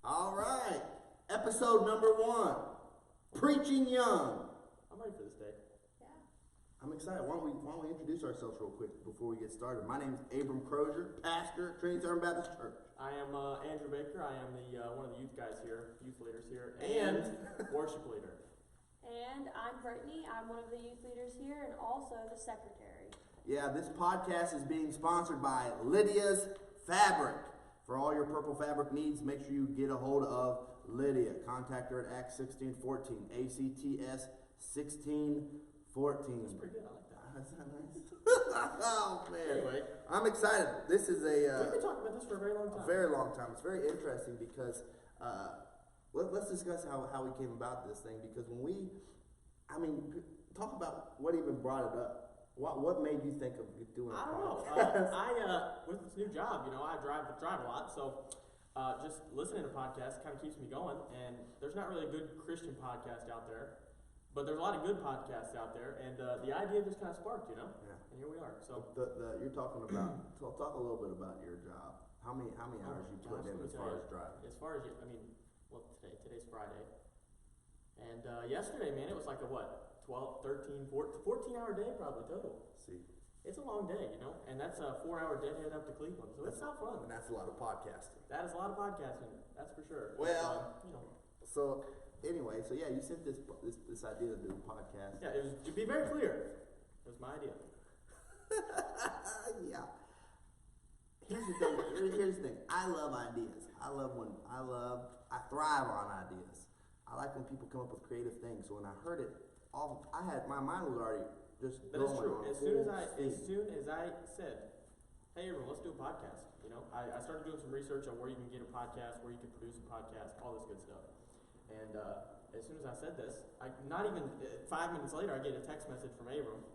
All right. Episode number 1. Preaching Young. I'm ready for this day. Yeah. I'm excited. Why don't we introduce ourselves real quick before we get started? My name is Abram Crozier, pastor at Trinity Southern Baptist Church. I am Andrew Baker. I am the one of the youth guys here, youth leaders here, and worship leader. And I'm Brittany. I'm one of the youth leaders here and also the secretary. Yeah, this podcast is being sponsored by Lydia's Fabric. For all your purple fabric needs, make sure you get a hold of Lydia. Contact her at Acts 16:14, ACTS 16:14. That's pretty good. I like that. Is that nice? Oh, man. Anyway. I'm excited. This is We've been talking about this for a very long time. a very long time. It's very interesting because let's discuss how we came about this thing. Because when talk about what even brought it up. What made you think of doing a I don't podcast? know. With this new job, I drive a lot, so just listening to podcasts kind of keeps me going. And there's not really a good Christian podcast out there, but there's a lot of good podcasts out there. And the idea just kind of sparked, Yeah. And here we are. So You're talking about. Talk a little bit about your job. How many hours you put in as far as driving? As far as today's Friday, and yesterday, man, it was like a 12, 13, 14-hour day probably total. See, It's a long day, and that's a 4-hour deadhead up to Cleveland, so it's not fun. and that's a lot of podcasting. That is a lot of podcasting, that's for sure. Well, But, So anyway, you sent this idea to do a podcast. yeah, it was, to be very clear, it was my idea. Yeah. Here's the thing. I love ideas. I thrive on ideas. I like when people come up with creative things. So when I heard it, my mind was already just That is going true. on As full soon as steam. I said, "Hey, everyone, let's do a podcast," I started doing some research on where you can get a podcast, where you can produce a podcast, all this good stuff. And as soon as I said this, not even 5 minutes later, I get a text message from Abram.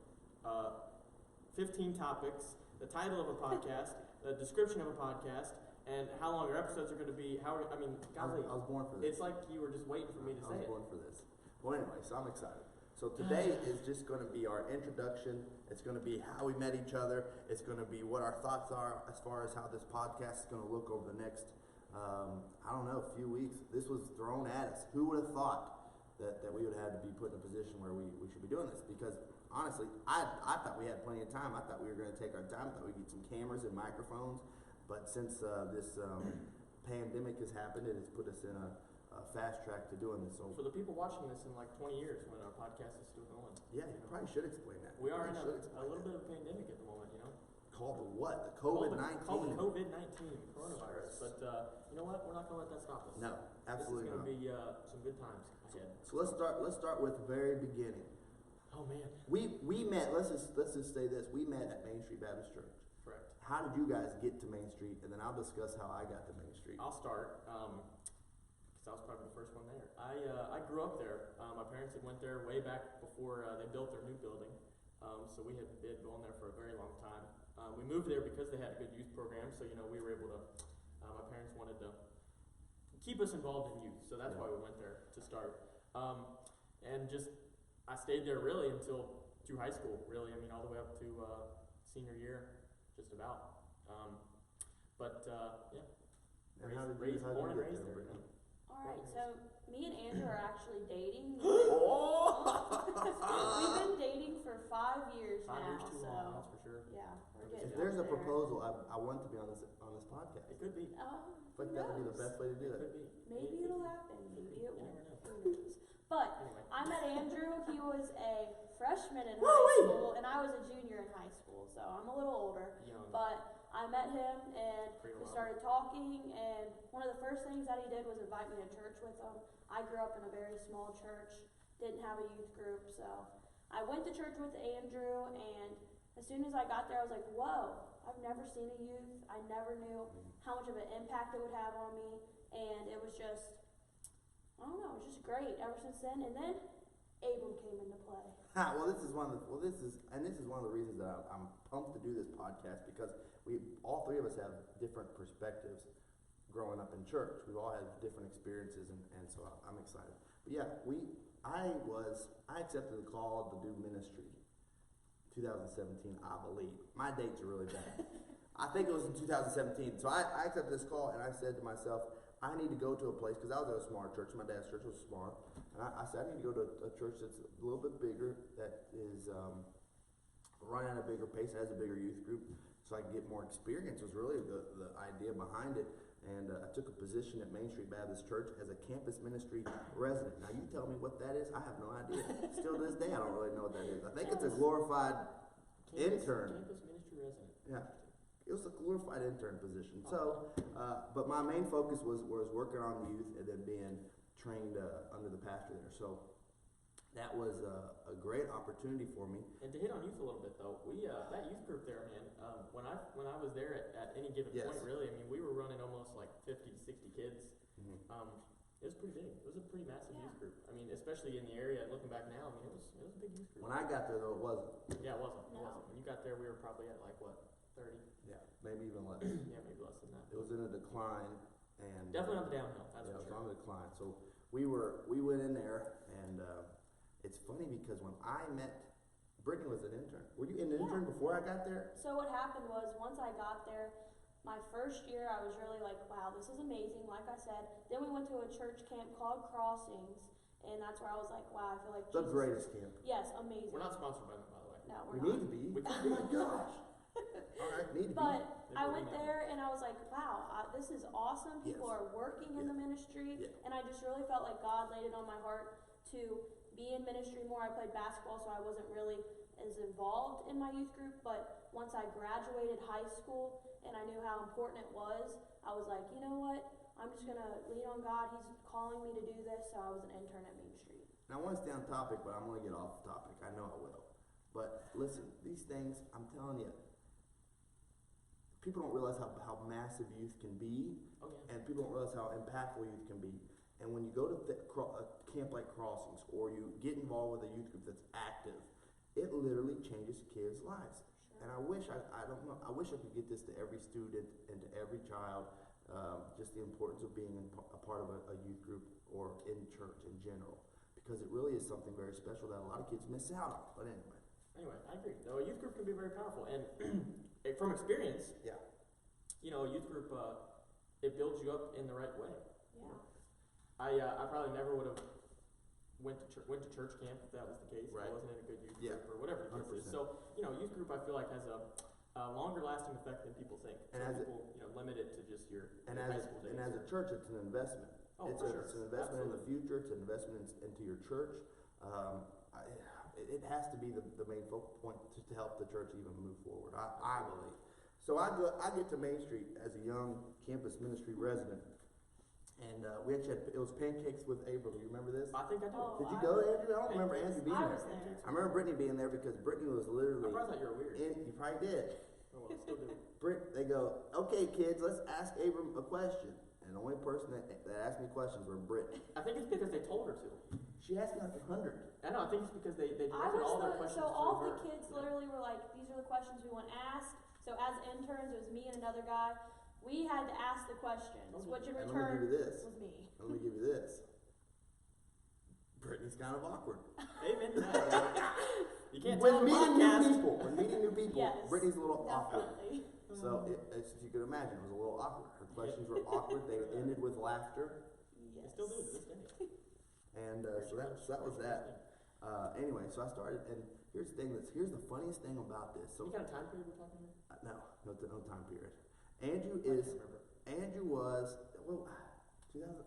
15 topics, the title of a podcast, the description of a podcast, and how long our episodes are going to be. Golly, I was born for this. it's like you were just waiting for me to I say was it. born for this. Well, anyway, so I'm excited. So today is just going to be our introduction. It's going to be how we met each other. It's going to be what our thoughts are as far as how this podcast is going to look over the next, few weeks. This was thrown at us. Who would have thought that we would have to be put in a position where we should be doing this? Because honestly, I thought we had plenty of time. I thought we were going to take our time. I thought we'd get some cameras and microphones. But since this pandemic has happened, it has put us in a fast track to doing this. So For the people watching this in like 20 years when our podcast is still going. yeah, you probably should explain that. We are in Probably a should little explain bit of a pandemic at the moment, that. Called the what? The COVID-19? Called the COVID-19 coronavirus. But you know what? We're not going to let that stop us. No, absolutely This is not. going to be some good times ahead. So let's start with the very beginning. Oh man, We met. Let's just say this. We met at Main Street Baptist Church. correct. How did you guys get to Main Street? And then I'll discuss how I got to Main Street. I'll start because I was probably the first one there. I grew up there. My parents had went there way back before they built their new building. So we had been going there for a very long time. We moved there because they had a good youth program. So we were able to. My parents wanted to keep us involved in youth, so that's why we went there to start. And just I stayed there really until through high school. Really, all the way up to senior year, just about. Yeah. And how did Raised, you born and get raised there, there. Brittany? Alright, so me and Andrew are actually dating. Oh! We've been dating for 5 years 5 now, years too so long, that's for sure. yeah, we're getting If there's a up there. proposal, I want to be on this podcast. It could be. I think that would be the best way to do It it. could be. Maybe it'll happen, maybe it You won't. never know. Who knows? But Anyway. I met Andrew. He was a freshman in high Woo-wee! school, and I was a junior in high school, so I'm a little older. Young. But I met him, and Pretty we wild. started talking, and one of the first things that he did was invite me to church with him. I grew up in a very small church, didn't have a youth group, so I went to church with Andrew, and as soon as I got there, I was like, whoa, I've never seen a youth. I never knew how much of an impact it would have on me, and it was just, I don't know, it was just great ever since then. And then Abram came into play. This is one of the reasons that I'm pumped to do this podcast, because all three of us have different perspectives growing up in church. We've all had different experiences, and so I'm excited. But yeah, I accepted the call to do ministry 2017, I believe. My dates are really bad. I think it was in 2017. So I accepted this call, and I said to myself, I need to go to a place, because I was at a smaller church, my dad's church was smaller, and I said, I need to go to a church that's a little bit bigger, that is running at a bigger pace, has a bigger youth group, so I can get more experience, was really the idea behind it. And I took a position at Main Street Baptist Church as a campus ministry resident. Now you tell me what that is, I have no idea. Still to this day, I don't really know what that is. I think it's a glorified intern. Campus ministry resident. Yeah. It was a glorified intern position. So, but my main focus was working on the youth and then being trained under the pastor there. So that was a great opportunity for me. And to hit on youth a little bit though, we that youth group there, man. When I was there at any given Yes. point, really, I mean, we were running almost like 50 to 60 kids. Mhm. It was pretty big. It was a pretty massive Yeah. youth group. I mean, especially in the area. Looking back now, I mean, it was a big youth group. When I got there, though, it wasn't. Yeah, it wasn't. It No. wasn't. When you got there, we were probably at like what, 30? Yeah, maybe even less. Yeah, maybe less than that. It was in a decline, and Definitely on the downhill. That's yeah, it for was sure. on the decline. So we went in there, and it's funny because when I met Brittany was an intern. Were you an intern before I got there? So what happened was, once I got there, my first year, I was really like, wow, this is amazing, like I said. Then we went to a church camp called Crossings, and that's where I was like, wow, I feel like The Jesus. greatest camp. Yes, amazing. We're not sponsored by them, by the way. No, We we're need not. to be. We Oh my gosh. All right, need to But be. I went there and I was like, wow, this is awesome. People Yes. are working in the ministry. Yeah. And I just really felt like God laid it on my heart to be in ministry more. I played basketball, so I wasn't really as involved in my youth group. But once I graduated high school and I knew how important it was, I was like, you know what? I'm just going to lean on God. He's calling me to do this. So I was an intern at Main Street. Now, I want to stay on topic, but I'm going to get off topic. I know I will. But listen, these things, I'm telling you, people don't realize how massive youth can be, Oh yeah. and people don't realize how impactful youth can be. And when you go to a camp like Crossings, or you get involved with a youth group that's active, it literally changes kids' lives. And I wish, I don't know, I wish I could get this to every student and to every child, just the importance of being a part of a youth group or in church in general. Because it really is something very special that a lot of kids miss out on. But Anyway, I agree. No, a youth group can be very powerful, and from experience, yeah. you know, a youth group it builds you up in the right way. Yeah. I probably never would have went to church camp if that was the case. Right. I wasn't in a good youth Yeah. group or whatever the case is. 100%. So you know, youth group I feel like has a longer lasting effect than people think. And Some as people limit it to just your And high as school and days. as a church, it's an investment. Oh, it's, for a, sure. it's an investment in the Absolutely. future. It's an investment into your church. It has to be the main focal point to help the church even move forward. I believe. So I get to Main Street as a young campus ministry resident, and we actually had, it was Pancakes with Abram. You remember this? I think I do. Oh, Did you go, Andrew? I don't remember Andrew being I there. was there. I remember Brittany being there because Brittany was I literally. probably thought you were weird. You probably did. Oh well, still do. They go, okay, kids, let's ask Abram a question. And the only person that asked me questions were Brittany. I think it's because they told her to. She asked me like 100. I know. I think it's because they I directed was all their the, questions so all through the her. kids Yeah. literally were like, these are the questions we want asked. So as interns, it was me and another guy. We had to ask the questions, Okay. which in And let me give return you this. was me. Let me give you this. Brittany's kind of awkward. Amen to that. You can't When tell on a meeting podcast. new people, Yes, Brittany's a little awkward. Definitely. So, as you could imagine, it was a little awkward. Her questions were awkward. They ended with laughter. They Yes. still do to this day. And so that was that. Anyway, so I started, and here's the funniest thing about this. So What kind of time period we're talking here? no time period. Andrew I is can't remember. Andrew was 2000.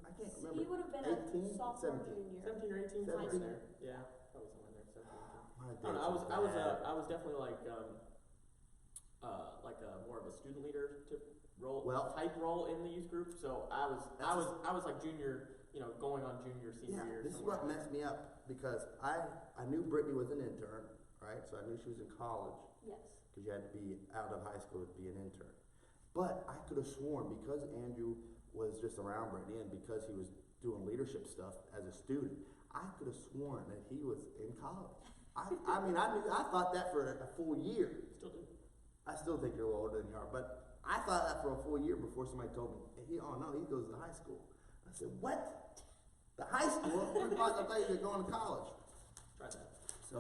I can't He remember. would have been 18, a sophomore, 17. junior. 17 or 18, 17. somewhere in there. Yeah, probably somewhere in there. 17, 18. My I don't know. dates I was bad. definitely like more of a student leader type role in the youth group. So I was like junior, going on junior, senior year. This is somewhere. what messed me up because I knew Brittany was an intern, right? So I knew she was in college Yes. because you had to be out of high school to be an intern. But I could have sworn because Andrew was just around Brittany and because he was doing leadership stuff as a student, I could have sworn that he was in college. I thought that for a full year. Still do. I still think you're a little older than you are, but I thought that for a full year before somebody told me, he goes to high school. I said, what? The high school? I thought you were going to college. Try that. So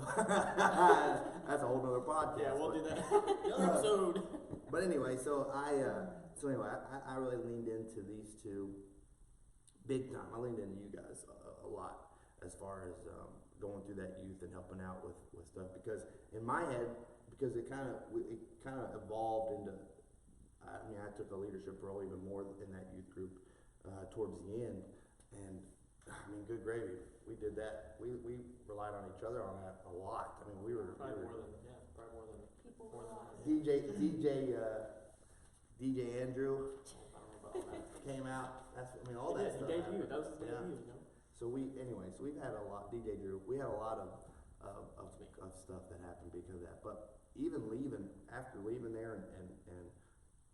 that's a whole nother podcast. Yeah, we'll but- do that. Another episode. But anyway, so I really leaned into these two, big time. I leaned into you guys a lot as far as going through that youth and helping out with stuff, because in my head, because it kind of evolved into. I mean, I took a leadership role even more in that youth group towards the end, and I mean, good gravy. We did that. We relied on each other on that a lot. I mean, we were Probably more than People more than realize. DJ Andrew I don't know about all that. came out. All He that did. stuff. He happened. debuted. That was his Yeah. debut, you know. So we've had a lot. DJ Drew. We had a lot of stuff that happened because of that. But even after leaving there and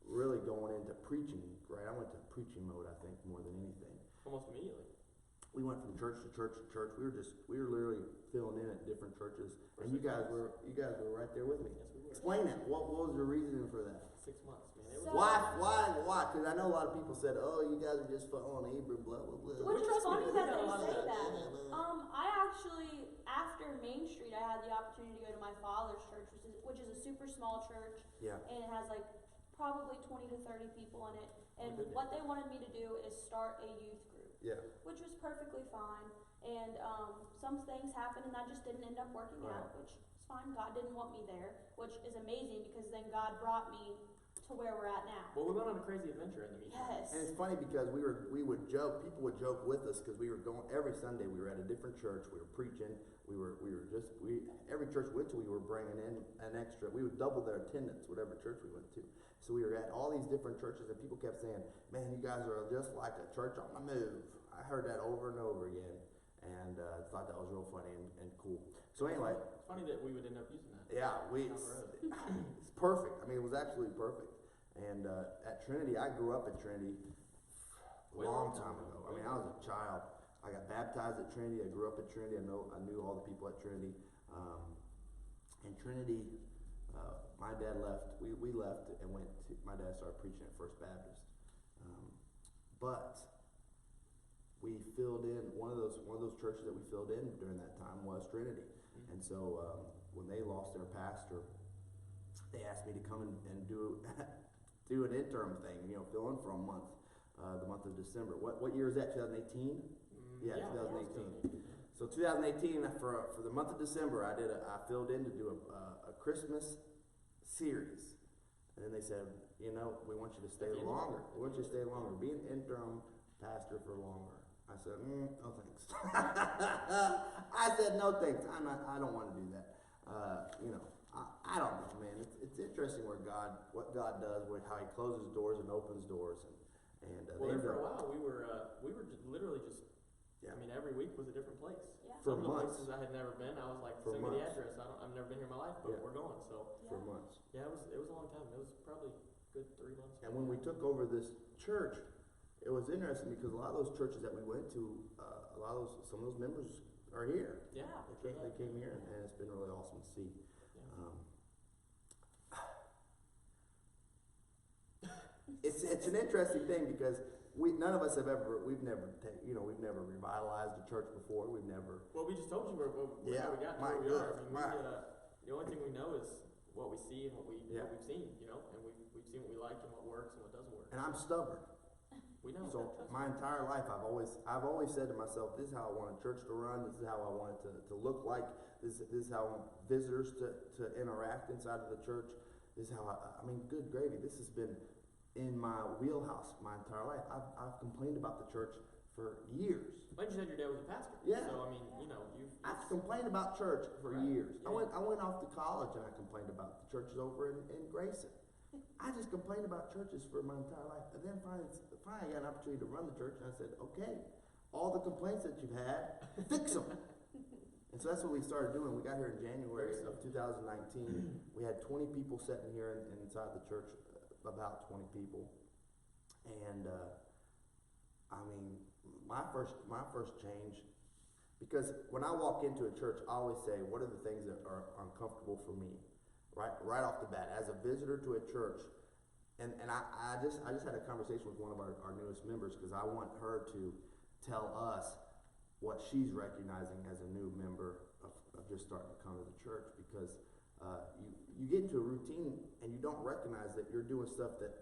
really going into preaching, right? I went to preaching mode, I think, more than anything. Almost immediately. We went from church to church to church. We were literally filling in at different churches, For and you 6 guys months. were right there with me. Yes, we were. Explain that. What was the reasoning for that? 6 months, man. It was So- Why? Because I know a lot of people said, "Oh, you guys are just following Abram, blah blah blah." Which is Trust me, funny we that got a they lot of say that. that. I actually, after Main Street, I had the opportunity to go to my father's church, which is a super small church, Yeah. and it has like probably 20 to 30 people in it. And goodness. what they wanted me to do is start a youth group, Yeah. which was perfectly fine. And some things happened, and that just didn't end up working Right. out, which is fine. God didn't want me there, which is amazing because then God brought me to where we're at now. Well, we went on a crazy adventure in the meantime. Yes. And it's funny because we would joke, people would joke with us because we were going every Sunday. We were at a different church. We were preaching. Every church we went to, we were bringing in an extra. We would double their attendance, whatever church we went to. So we were at all these different churches, and people kept saying, "Man, you guys are just like a church on the move." I heard that over and over again, and thought that was real funny and cool. So anyway, It's funny that we would end up using that. yeah, down the road. it's perfect. I mean, it was absolutely perfect. And at Trinity, I grew up at Trinity a Way long long time time ago. ago. I mean, I was a child. I got baptized at Trinity. I grew up at Trinity. I knew all the people at Trinity. And Trinity, my dad left. We left and went to. My dad started preaching at First Baptist. But we filled in one of those churches that we filled in during that time was Trinity. Mhm. And so when they lost their pastor, they asked me to come and do do an interim thing, fill in for a month, the month of December. What year is that? 2018. Yeah, 2018. So 2018, for the month of December, I filled in to do a Christmas series, and then they said, we want you to stay longer. We want you to stay longer. Be an interim pastor for longer. I said, no thanks. I said no thanks. I don't want to do that. I don't know, man. It's interesting what God does, how He closes doors and opens doors, and Well, there for a while we were literally just. Yeah. I mean, every week was a different place. Yeah. For Some of the months. places I had never been, I was like, For send me the months. address. I've never been here in my life, but Yeah. we're going. So for Yeah. months. yeah, it was a long time. It was probably a good 3 months. And when we took over this church, it was interesting because a lot of those churches that we went to, some of those members are here. yeah, They came here, and it's been really awesome to see. Yeah. It's an interesting thing because none of us we've never revitalized a church before. We've never. Well, we just told you how we got to my where we are. I goodness, mean, right. the only thing we know is what we see and what we've seen, and we've seen what we like and what works and what doesn't work. And I'm stubborn. We know. So my entire life, I've always said to myself, "This is how I want a church to run. This is how I want it to look like. This is how I want visitors to interact inside of the church. This is how good gravy. This has been in my wheelhouse my entire life. I've complained about the church for years. Like you said, your dad was a pastor. Yeah. So I mean, I've complained about church for Right. years. Yeah. I went off to college and I complained about the churches over in Grayson. I just complained about churches for my entire life. And then finally I got an opportunity to run the church, and I said, okay, all the complaints that you've had, fix them. And so that's what we started doing. We got here in January of 2019. We had 20 people sitting here inside the church, about 20 people. And my first change, because when I walk into a church, I always say, what are the things that are uncomfortable for me? Right off the bat, as a visitor to a church, and I just had a conversation with one of our newest members because I want her to tell us what she's recognizing as a new member of just starting to come to the church, because you get into a routine and you don't recognize that you're doing stuff that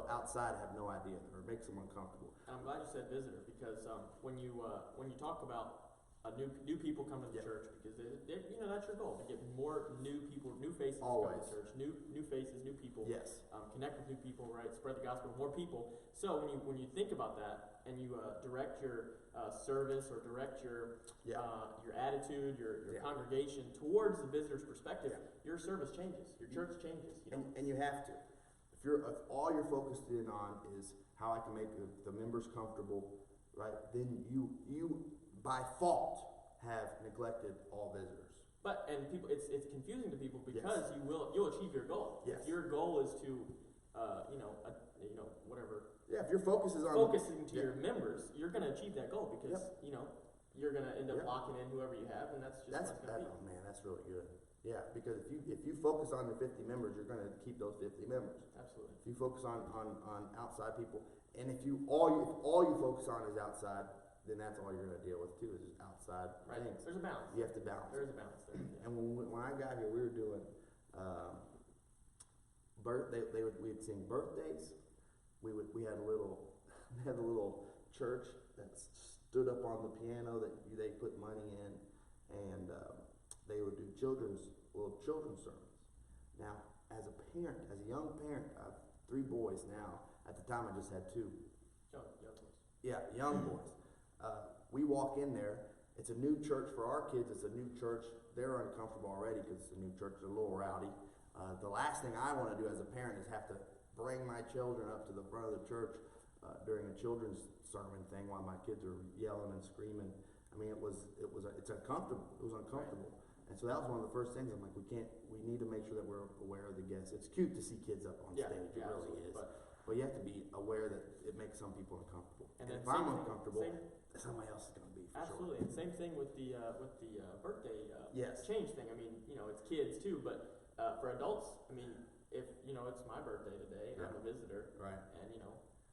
outside have no idea, or makes them uncomfortable. I'm glad you said visitor, because when you talk about new people coming to the Yeah. church, because that's your goal, to get more new people, new faces to come Always. to church, new faces, new people, Yes. connect with new people, right? Spread the gospel to more people. So when you think about that and you direct your service or direct your attitude, your congregation towards the visitor's perspective, your service changes, your church changes. And you have to. If all you're focused in on is how I can make the members comfortable, right? Then you by fault have neglected all visitors. But people, it's confusing to people because you'll achieve your goal. Yes. If your goal is to, whatever, Yeah, if your focus is on focusing to your members, you're going to achieve that goal because you're going to end up locking in whoever you have, and that's just what it's going to be. Oh man, that's really good. Yeah, because if you focus on your 50 members, you're going to keep those 50 members. Absolutely. If you focus on outside people, and if all you focus on is outside, then that's all you're going to deal with too, is just outside Right. things. There's a balance. You have to balance. There's a balance there. Yeah. And when I got here, we were doing we'd sing birthdays. We had a little church that stood up on the piano that they put money in, and they would do children's sermons. Now, as a young parent, I have 3 boys now. At the time, I just had 2. Young boys. Yeah, young boys. We walk in there. It's a new church for our kids. It's a new church. They're uncomfortable already because it's a new church. They're a little rowdy. The last thing I want to do as a parent is have to bring my children up to the front of the church during a children's sermon thing while my kids are yelling and screaming. I mean, it's uncomfortable. It was uncomfortable. Right. And so that was one of the first things. I'm like, we need to make sure that we're aware of the guests. It's cute to see kids up on stage. It really is. But you have to be aware that it makes some people uncomfortable. And if I'm uncomfortable, somebody else is going to be for absolutely. sure. And same thing with the birthday change thing. I mean, it's kids too, but for adults, I mean, if it's my birthday today and I'm a visitor, right? And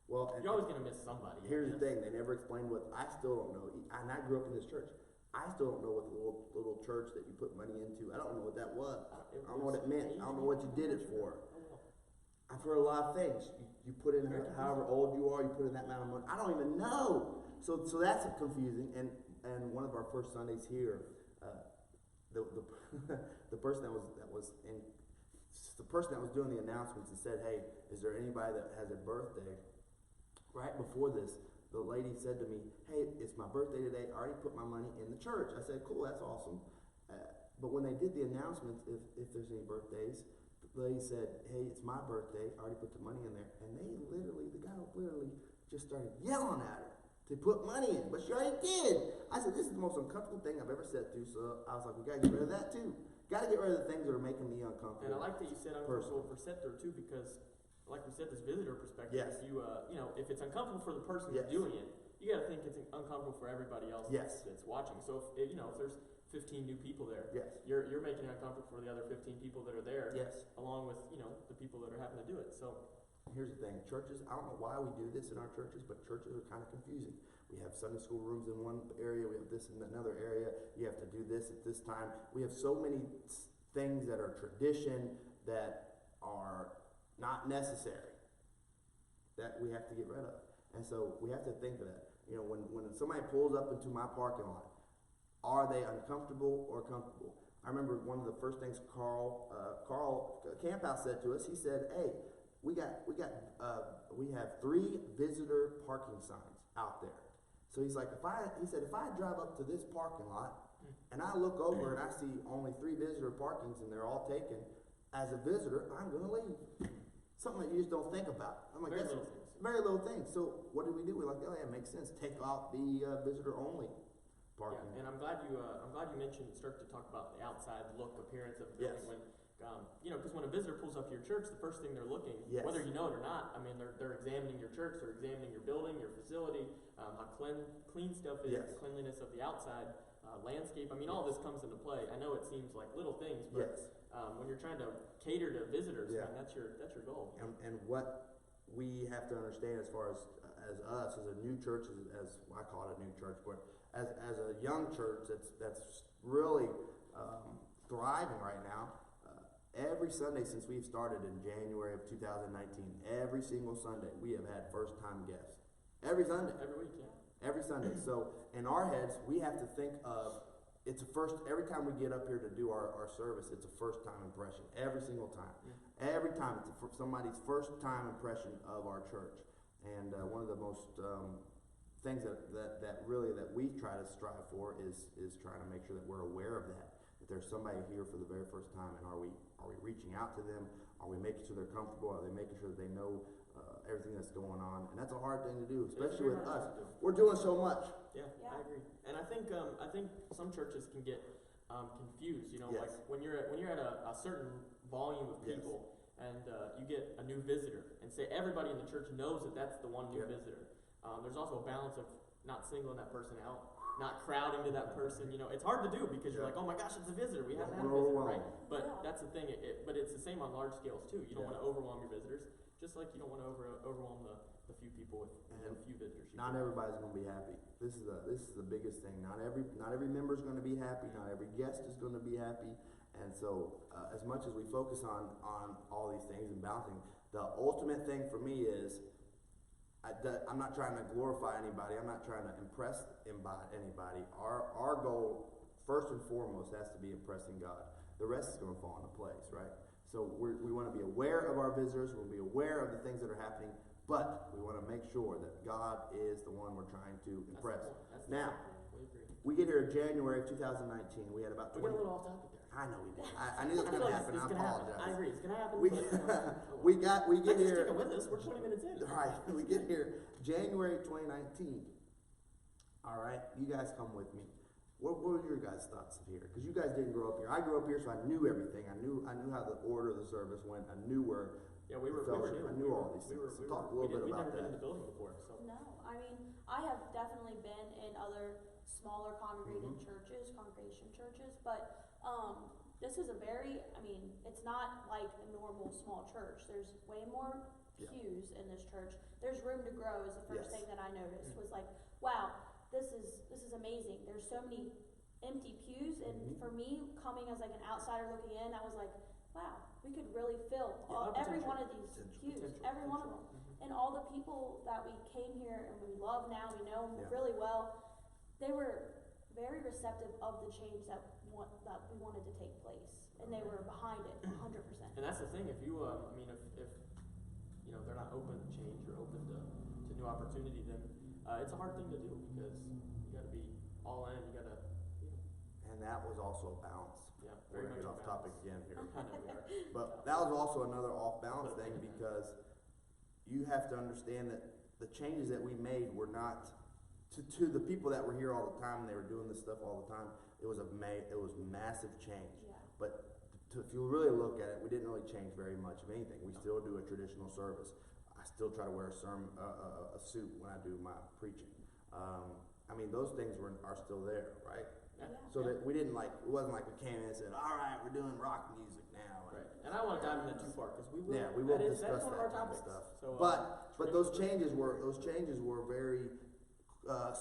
well, you're always going to miss somebody. Here's the thing: they never explained what. I still don't know. And I grew up in this church. I still don't know what the little church that you put money into. I don't know what that was. I don't know what it meant. I don't know what you did it for. I've heard a lot of things. You put in however old you are, you put in that amount of money. I don't even know. So that's confusing. And one of our first Sundays here, the person that was doing the announcements and said, "Hey, is there anybody that has a birthday?" Right before this, the lady said to me, "Hey, it's my birthday today. I already put my money in the church." I said, "Cool, that's awesome." But when they did the announcements, if there's any birthdays, the lady said, "Hey, it's my birthday. I already put the money in there." And the guy literally just started yelling at her to put money in, but she already did. I said, "This is the most uncomfortable thing I've ever said through." So I was like, "We gotta get rid of that too. Gotta get rid of the things that are making me uncomfortable." And I like that you said uncomfortable for set through too, because, like we said, this visitor perspective. Yes. If it's uncomfortable for the person who's doing it, you got to think it's uncomfortable for everybody else that's watching. So if there's 15 new people there, you're making it uncomfortable for the other 15 people that are there, along with the people that are having to do it. So here's the thing: churches. I don't know why we do this in our churches, but churches are kind of confusing. We have Sunday school rooms in one area. We have this in another area. You have to do this at this time. We have so many things that are tradition that are not necessary that we have to get rid of. And so we have to think of that. When somebody pulls up into my parking lot, are they uncomfortable or comfortable? I remember one of the first things Carl Camphouse said to us. He said, "Hey, we have 3 visitor parking signs out there." So he's like, if I drive up to this parking lot and I look over and I see only 3 visitor parkings and they're all taken, as a visitor, I'm going to leave. Something that you just don't think about. I'm like, that's very little things. So what do? We're like, oh yeah, it makes sense. Take off the visitor only parking. Yeah, and I'm glad you mentioned start to talk about the outside look, appearance of the building. Because when a visitor pulls up to your church, the first thing they're looking, whether you know it or not, I mean, they're examining your church, they're examining your building, your facility, how clean stuff is, the cleanliness of the outside, landscape. I mean, all this comes into play. I know it seems like little things, but when you're trying to cater to visitors, I mean, that's your goal. And what we have to understand as far as us as a new church, as I call it a new church, but as a young church that's really thriving right now. every Sunday since we've started in January of 2019, every single Sunday, we have had first-time guests. Every Sunday. Every week, yeah. Every Sunday. So in our heads, we have to think of, it's a first, every time we get up here to do our service, it's a first time impression. Every single time. Every time it's somebody's first time impression of our church. And one of the most things that really that we try to strive for is trying to make sure that we're aware of that. That there's somebody here for the very first time, and are we reaching out to them? Are we making sure they're comfortable? Are they making sure that they know everything that's going on? And that's a hard thing to do, especially with us. We're doing so much. Yeah, I agree. And I think some churches can get confused. You know, Yes. like when you're at a certain volume of Yes. people, and you get a new visitor, and say everybody in the church knows that that's the one new Yeah. visitor. There's also a balance of not singling that person out, not crowding to that person. You know, it's hard to do because you're Yeah. like, oh my gosh, it's a visitor. We haven't had a We're visitor, right? overwhelmed. But Yeah. that's the thing. But it's the same on large scales too. You don't Yeah. want to overwhelm your visitors, just like you don't want to overwhelm the few people with And few visitors. Not everybody's going to be happy. This is the biggest thing. Not every member is going to be happy. Not every guest is going to be happy. And so, as much as we focus on all these things and balancing, the ultimate thing for me is I'm not trying to glorify anybody. I'm not trying to impress anybody. Our goal, first and foremost, has to be impressing God. The rest is going to fall into place, right? So we want to be aware of our visitors. We'll be aware of the things that are happening. But we want to make sure that God is the one we're trying to impress. Now, we get here in January of 2019. We had about We 20. got a little off topic there. I know we did. I knew it was I going feel to like happen. it's I gonna happen. apologize. I agree. It's gonna happen. We but, we get Thanks for here. sticking with us. We're 20 minutes in. Right. We get here January 2019. All right. You guys come with me. What were your guys' thoughts of here? Because you guys didn't grow up here. I grew up here, so I knew everything. I knew how the order of the service went. I knew where. Yeah, we were fellowship. new. I knew all these things. So talk a little bit about We'd never been in that. the building before, so. No, I mean, I have definitely been in other smaller congregation churches, but this is it's not like a normal small church. There's way more Yeah. pews in this church. There's room to grow is the first Yes. thing that I noticed was like, wow, this is amazing. There's so many empty pews, and for me, coming as like an outsider looking in, I was like, wow, we could really fill every one of these pews, every one of them. And all the people that we came here and we love now, we know them Yeah. really well, they were very receptive of the change that we wanted to take place. And they were behind it 100%. And that's the thing, if you, if you know, they're not open to change or open to new opportunity, then it's a hard thing to do because you gotta be all in, you gotta, you know, And that was also a balance. yeah, We're very going to much get off a topic balance. again here. I know we are. But that was also another off balance thing because you have to understand that the changes that we made were not to the people that were here all the time and they were doing this stuff all the time. It was massive change. Yeah. But if you really look at it, we didn't really change very much of anything. We still do a traditional service. I still try to wear a suit when I do my preaching. Those things are still there, right? Yeah. So that we didn't it wasn't like we came in and said, all right, we're doing rock music now. Right. And I don't wanna dive into that too far, cause we will. Yeah, we will that is discuss one of that our kind of topics. stuff. So, But those changes were very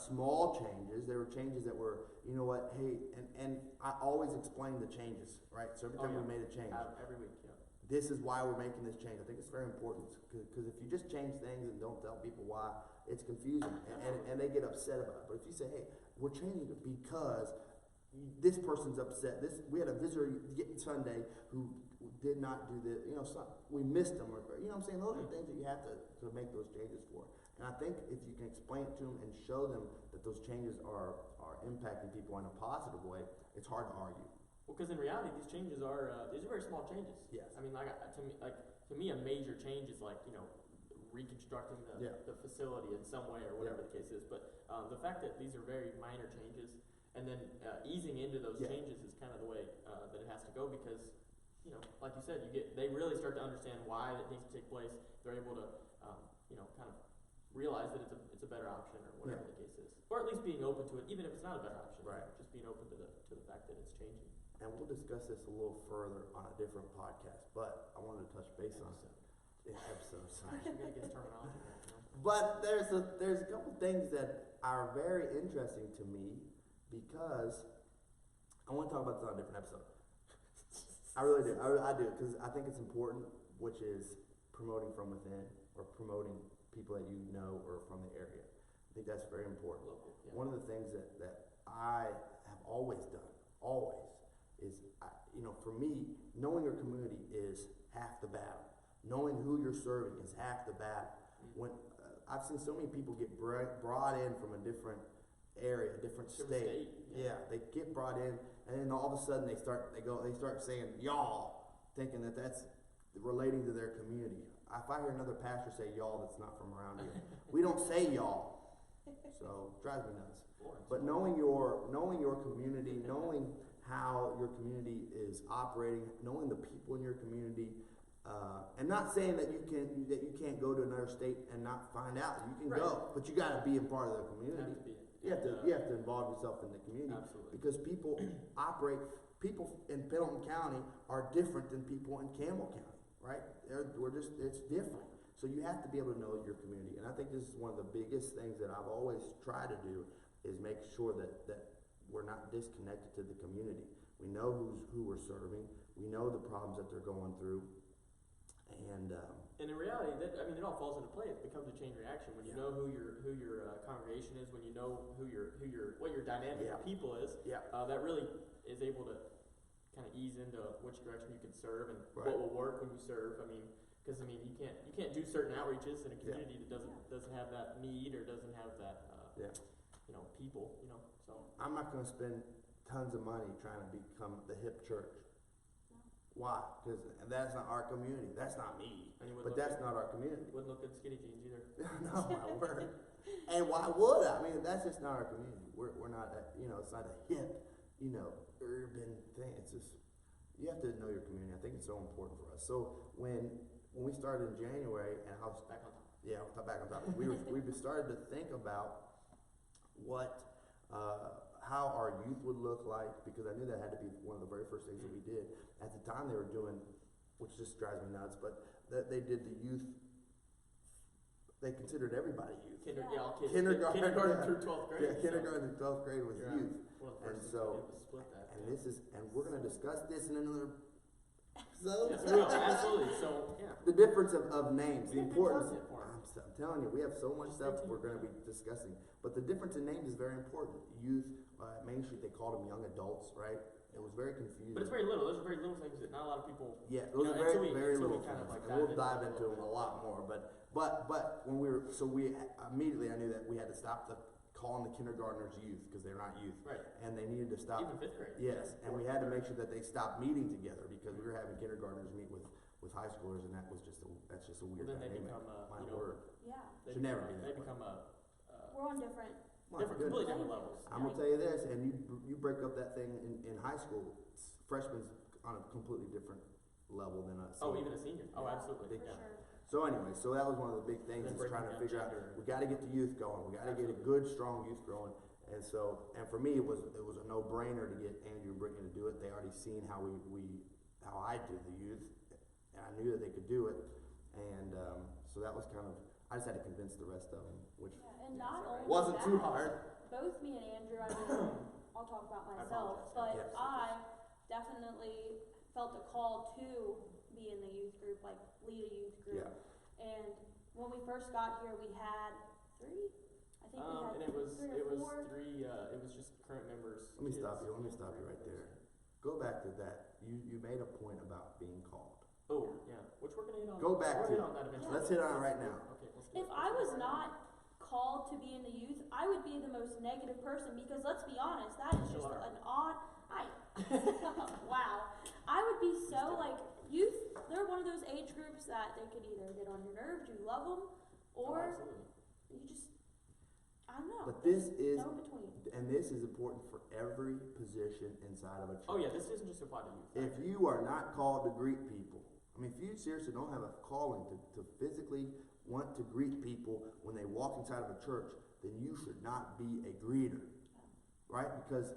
small changes. There were changes that were, you know what, hey, and I always explain the changes, right? So every time we made a change, every week, yeah. this is why we're making this change. I think it's very important because if you just change things and don't tell people why, it's confusing and they get upset about it. But if you say, hey, we're changing it because this person's upset. We had a visitor Sunday who did not do this. We missed them, or you know what I'm saying. Those are things that you have to make those changes for. And I think if you can explain it to them and show them that those changes are impacting people in a positive way, it's hard to argue. Well, because in reality, these changes are these are very small changes. Yes. I mean, to me, a major change is reconstructing the facility in some way or whatever the case is. But the fact that these are very minor changes, and then easing into those changes is kind of the way that it has to go because, like you said, they really start to understand why that needs to take place. They're able to, kind of realize that it's a better option or whatever the case is, or at least being open to it, even if it's not a better option. Right. Just being open to the fact that it's changing. And we'll discuss this a little further on a different podcast, but I wanted to touch base on episode. Sorry. We gotta get this terminology right, But there's a couple things that are very interesting to me because I want to talk about this on a different episode. I really do. I do, because I think it's important, which is promoting from within or promoting people that you know or from the area. I think that's very important. Local, yeah. One of the things that I have always done, is, for me, knowing your community is half the battle. Knowing who you're serving is half the battle. When I've seen so many people get brought in from a different area, a different state. Yeah, they get brought in, and then all of a sudden they start saying y'all, thinking that that's relating to their community. If I hear another pastor say y'all that's not from around here, we don't say y'all. So it drives me nuts. But knowing your community, knowing how your community is operating, knowing the people in your community, and not saying that you can't go to another state and not find out. You can go, but you got to be a part of the community. You have to involve yourself in the community. Absolutely. Because people in Pendleton County are different than people in Campbell County, right? It's different. So you have to be able to know your community. And I think this is one of the biggest things that I've always tried to do is make sure that we're not disconnected to the community. We know who we're serving. We know the problems that they're going through. And in reality, it all falls into place. It becomes a chain reaction when you know who your congregation is, when you know what your dynamic of people is. Yeah. That really is able to kind of ease into which direction you can serve and Right. what will work when you serve. Because you can't do certain outreaches in a community that doesn't have that need or doesn't have that people. So I'm not going to spend tons of money trying to become the hip church. Why? Because that's not our community. That's not me. But that's not our community. Wouldn't look good in skinny jeans either. No, my word. And why would I? That's just not our community. We're not, it's not a hip, urban thing. It's just, you have to know your community. I think it's so important for us. So when we started in January, and I was Back on top. Yeah, back on top. We started to think about how our youth would look like, because I knew that had to be one of the very first things that we did. At the time they were doing, which just drives me nuts, but they did the youth, they considered everybody youth. All kids. Kindergarten through 12th grade. Yeah, kindergarten through 12th grade was youth. One of the And first so, things to split that. and we're going to discuss this in another episode. Yes, we will. Absolutely. So, yeah. The difference of names, the We have good importance. content for 'em. I'm telling you, we have so much Just stuff stay tuned. we're going to be discussing. But the difference in names is very important. Youth, at Main Street, they called them young adults, right? It was very confusing. But it's very little. Those are very little things that not a lot of people. Yeah, those are until we very little kind of things. like And we'll dive dive into into them a lot more. But when we immediately I knew that we had to stop calling the kindergartners youth, because they're not youth. Right. And they needed to stop. Even 5th grade. Yes, and we had to make sure that they stopped meeting together, because we were having kindergartners meet with high schoolers, and that's just a Well, weird then they dynamic. become, My word. Yeah. They Should never become, be that They way. become We're on different. My goodness. completely different levels. I'm gonna tell you this, and you break up that thing in high school, freshmen on a completely different level than us. Oh, even a senior. Oh, Yeah, absolutely. Big For Yeah. sure. So anyway, so that was one of the big things, Then is breaking trying to down figure out, gender. we gotta get the youth going, we gotta get a good, strong youth growing. And for me, it was a no-brainer to get Andrew and Brittany to do it. They already seen how how I did the youth, and I knew that they could do it. And so that was I just had to convince the rest of them, which Yeah, and not only wasn't that, too hard. both me and Andrew, I'll talk about I myself, apologize. but Yes. I definitely felt a call to be in the youth group, like lead a youth group. Yeah. And when we first got here, we had 3. I think we had And it was 3 or 4. 3. It was just current members. Let me kids. stop you right there. Go back to that. You made a point about being called. Oh, yeah. Which we're gonna hit on. Go back we'll to hit it. on that eventually. Let's hit on it right now. Okay. Let's do If it. I was not called to be in the youth, I would be the most negative person, because let's be honest, that is just Sure. an odd. Wow. I would be so like youth. They're one of those age groups that they could either get on your nerves, you love them, Oh, or absolutely. you just, I don't know. But this is, no in between. and this is important for every position inside of a church. Oh yeah, this isn't just applied to youth. If you are not called to greet people, if you seriously don't have a calling to physically want to greet people when they walk inside of a church, then you should not be a greeter. Right? Because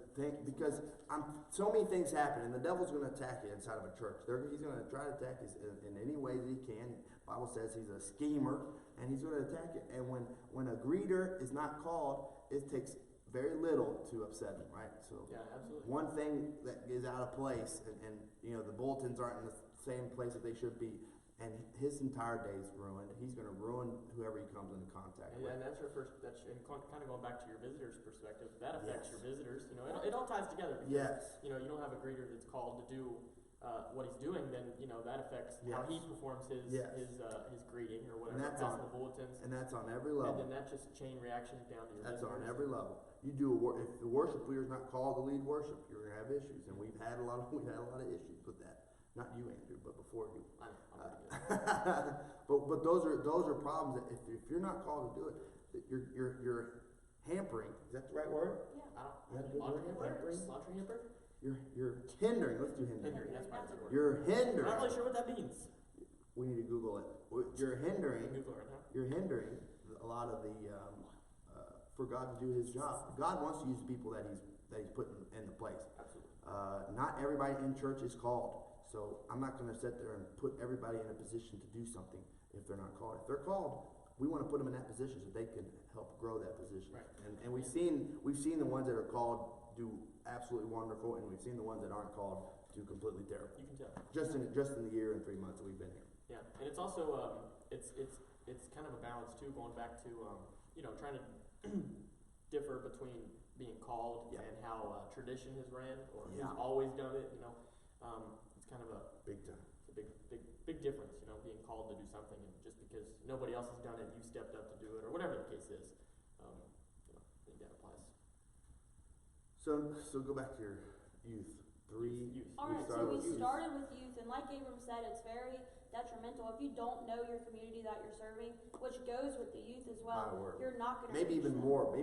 so many things happen, and the devil's going to attack you inside of a church. He's going to try to attack you in any way that he can. The Bible says he's a schemer, and he's going to attack you. And when a greeter is not called, it takes very little to upset him, right? So Yeah, absolutely. one thing that is out of place, and you know the bulletins aren't in the same place that they should be, and his entire day's ruined. He's going to ruin whoever he comes into contact with. And that's our first. That's and kind of going back to your visitors' perspective. That affects Yes. your visitors. You know, it all ties together. Because, Yes. You know, you don't have a greeter that's called to do what he's doing. Then you know that affects how he Yes. performs his Yes. his greeting or whatever. And that's passing on- the bulletins. And that's on every And level. then that just chain reaction down to your That's visitors. on every level. You do if the worship leader's not called to lead worship, you're gonna have issues, and we've had a lot of issues with that. Not you, Andrew, but before you. I'm really good. but those are problems that if you're not called to do it, that you're hampering. Is that the right word? Yeah. I That's don't. a good Laundry word. hamper? Hampering? Laundry hamper? You're hindering. Let's do hindering. Hindering. That's probably a good word. You're I'm hindering. not really sure what that means. We need to Google it. You're You hindering. can Google it right now. You're hindering a lot of the for God to do His job. God wants to use people that He's put into place. Absolutely. Not everybody in church is called, so I'm not going to sit there and put everybody in a position to do something if they're not called. If they're called, we want to put them in that position so they can help grow that position. Right. And we've seen the ones that are called do absolutely wonderful, and we've seen the ones that aren't called do completely terrible. You can tell. Just in the year and 3 months that we've been here. Yeah, and it's also it's kind of a balance too, going back to you know, trying to differ between being called Yeah. and how tradition has ran or Yeah. who's always done it. You know, it's kind of a Big time. big difference. You know, being called to do something and just because nobody else has done it, you stepped up to do it or whatever the case is. You know, I think that applies. So go back to your youth. Youth. Alright, so started we with youth. started with youth, and like Abram said, it's very detrimental. If you don't know your community that you're serving, which goes with the youth as well, My word. you're not gonna Maybe reach even them more for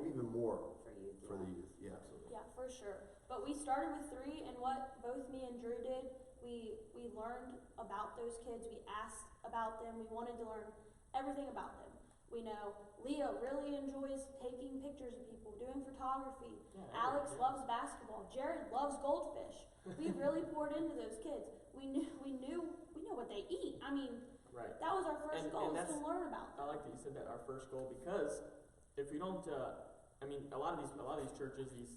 youth. for yeah. the youth. Yeah. Absolutely. Yeah, for sure. But we started with 3, and what both me and Drew did, we learned about those kids, we asked about them, we wanted to learn everything about them. We know Leah really enjoys taking pictures of people, doing photography. Yeah, Alex yeah. loves basketball. Jared loves goldfish. We really poured into those kids. We know what they eat. I mean, Right. that was our first And goal, is that's- to learn about I them. like that you said that, our first goal, because if we don't, I mean, a lot of these churches, these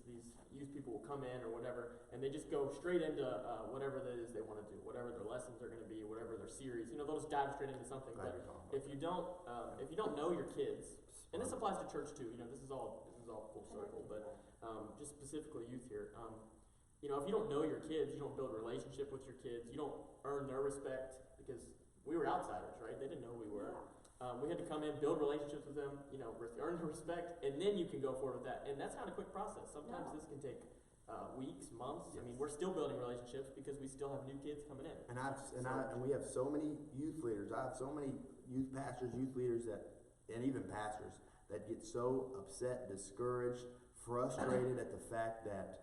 youth people will come in or whatever, and they just go straight into whatever that is they want to do, whatever their lessons are going to be, whatever their series. You know, they'll just dive straight into something. Glad But you're talking about if you don't know your kids, and this applies to church too. You know, this is all full circle, but just specifically youth here. You know, if you don't know your kids, you don't build a relationship with your kids, you don't earn their respect because we were outsiders, right? They didn't know who we were. We had to come in, build relationships with them, you know, earn their respect, and then you can go forward with that. And that's not a quick process. Sometimes No. this can take weeks, months. I Yes. mean, we're still building relationships because we still have new kids coming in. And we have so many youth leaders. I have so many youth pastors, youth leaders and even pastors that get so upset, discouraged, frustrated at the fact that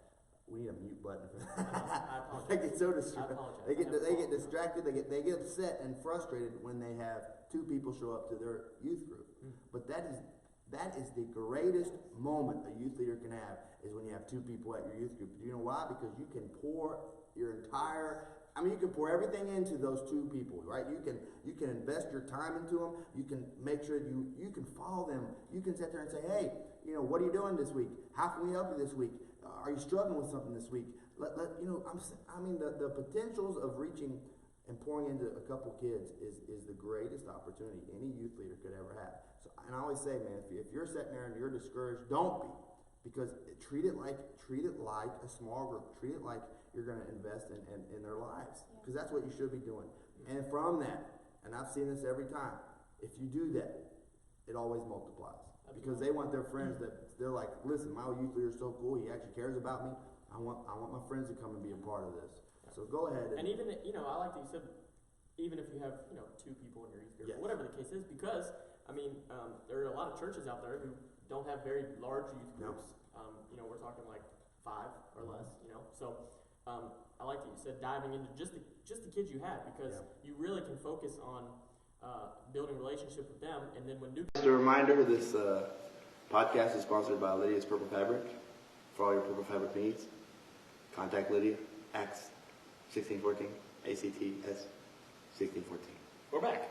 we need a mute button for that. I apologize. They get so I distracted. apologize. They I have get fault. distracted. They get upset and frustrated when they have 2 people show up to their youth group. Mm. But that is the greatest moment a youth leader can have, is when you have 2 people at your youth group. Do you know why? Because you can pour you can pour everything into those 2 people, right? You can invest your time into them. You can make sure you can follow them. You can sit there and say, hey, you know, what are you doing this week? How can we help you this week? Are you struggling with something this week? The potentials of reaching and pouring into a couple kids is the greatest opportunity any youth leader could ever have. So, and I always say, man, if you're sitting there and you're discouraged, don't be, because treat it like a small group. Treat it like you're going to invest in their lives, because that's what you should be doing. And from that, and I've seen this every time, if you do that, it always multiplies, because they want their friends they're like, listen, my youth leader is so cool. He actually cares about me. I want my friends to come and be a part of this. So go ahead. And even, you know, I like that you said, even if you have, you know, 2 people in your youth group, Yes. whatever the case is, because, I mean, there are a lot of churches out there who don't have very large youth No. groups. You know, we're talking like 5 or less, you know. So, I like that you said diving into just the kids you have, because you really can focus on building a relationship with them, and then when new... Just a reminder, this podcast is sponsored by Lydia's Purple Fabric. For all your purple fabric needs, contact Lydia, Acts 1614, ACTS 1614. We're back.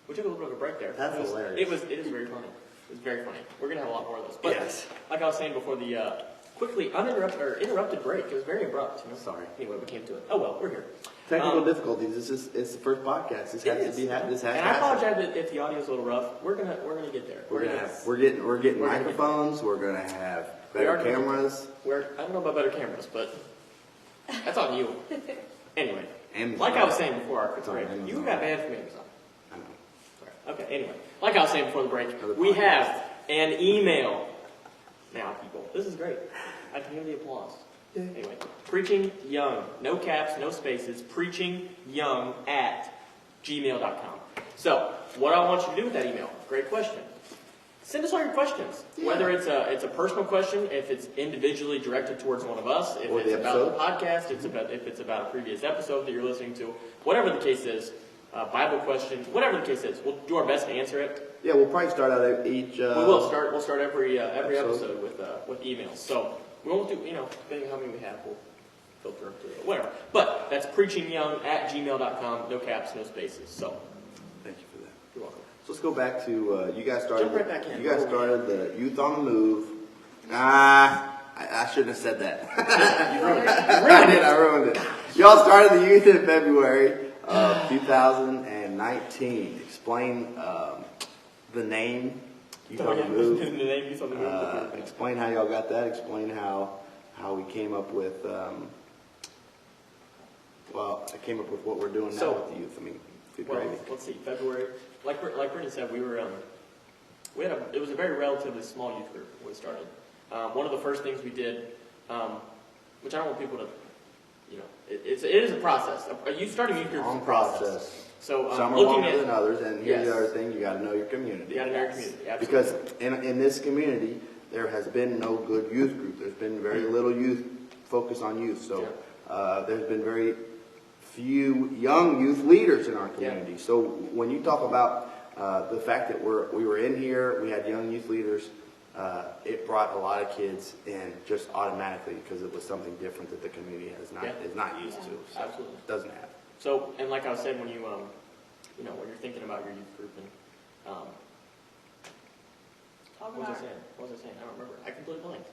We took a little bit of a break there. That's hilarious. It is very funny. It was very funny. We're gonna have a lot more of this. But Yes. like I was saying before the quickly interrupted break, it was very abrupt. You know? Sorry. Anyway, we came to it. Oh well, we're here. Technical difficulties. It's the first podcast. This has to be. This has to and happen. I apologize if the audio's a little rough. We're gonna get there. We're getting microphones. We're gonna have better cameras. I don't know about better cameras, but that's on you. Anyway, Amazon. like I was saying before our Sorry, break, you Amazon. got banned from Amazon. I know. Sorry. Okay. Anyway, like I was saying before the break, Other we podcasts. have an email now, people. This is great. I can hear the applause. Anyway, preaching young, no caps, no spaces, preachingyoung@gmail.com. So, what I want you to do with that email, great question. Send us all your questions. Yeah. Whether it's a personal question, if it's individually directed towards one of us, if Or it's the about the episode. podcast, if it's about a previous episode that you're listening to, whatever the case is, Bible question, whatever the case is, we'll do our best to answer it. Yeah, we'll probably start out each. We'll start every episode with emails. So we won't do, depending on how many we have, we'll filter them through it, whatever. But that's preachingyoung@gmail.com, no caps, no spaces. So Thank you for that. you're welcome. So let's go back to you guys started. Jump right back in. You guys started the Youth on the Move. I shouldn't have said that. I ruined it. Y'all started the youth in February of 2019. Explain the name Youth on the Move. The name Youth on the Move. Explain how y'all got that. Explain how we came up with. I came up with what we're doing now with the youth. I mean, good Well, gravy. let's see. February, like Brittany said, it was a very relatively small youth group when we started. One of the first things we did, which I don't want people to, it is a process. Starting youth group is a Long process. process. So Some are looking longer at than others, and here's Yes. the other thing: you got to know your community. you got to know your community, absolutely. Because in this community, there has been no good youth group. There's been very little youth focus on youth. So there's been very few young youth leaders in our community. So when you talk about the fact that we were in here, we had young youth leaders, it brought a lot of kids in just automatically because it was something different that the community is not used to. So Absolutely. it doesn't happen. So, and like I was saying, when you, when you're thinking about your youth group and, what was I saying? I don't remember. I completely blanked.